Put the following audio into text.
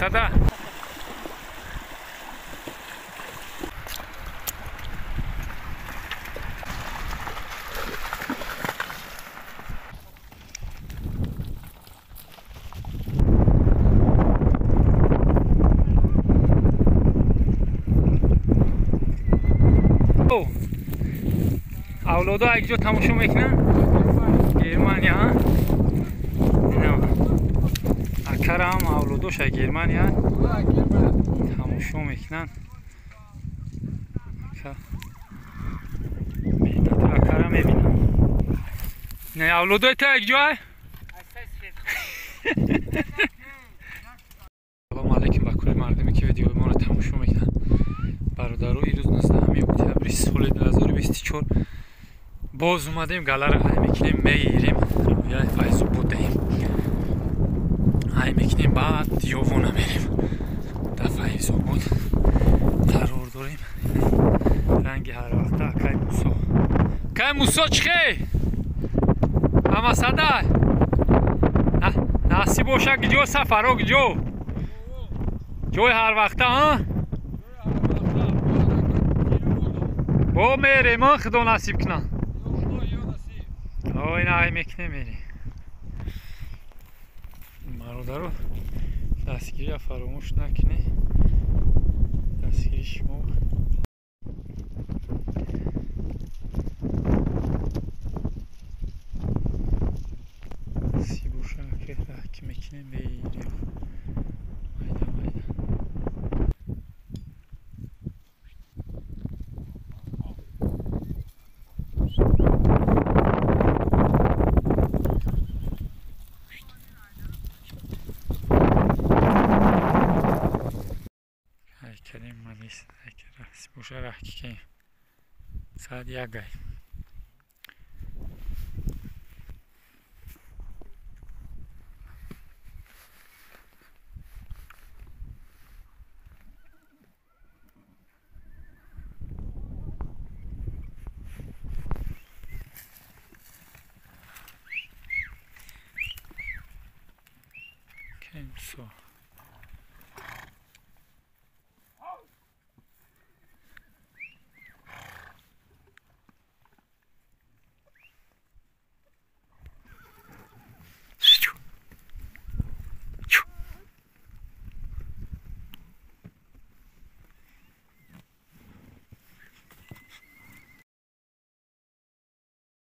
Sada. اولادها یک جا تماشا میکنن گرمانیا اینا اکرم اولادوش گرمانیا تماشا میکنن تو اکرم میبینن نه اولادای تا یک جا سلام علیکم با کل مردمی که ویدیو ما رو تماشا میکنن. برادرو این روز 19 اکتبر سال 2024 باز اومدیم گلر های میکنیم میگیریم روی فیض بودیم های میکنیم بعد دیوونه میریم در فیض بود قرار داریم. رنگی هر وقتا که موسا چخی اما صدا ناسی باشه گجو سفر گجو جوی هر وقتا ها با میره من خدا نصیب کنم آه اینا های میکنه میری برادرو دستگیری فراموش نکنه دستگیری شما سی بوشه که رک میکنه میری کلیم مالیس دکتر سپوشه رختی که ساعت یک گای کیم سو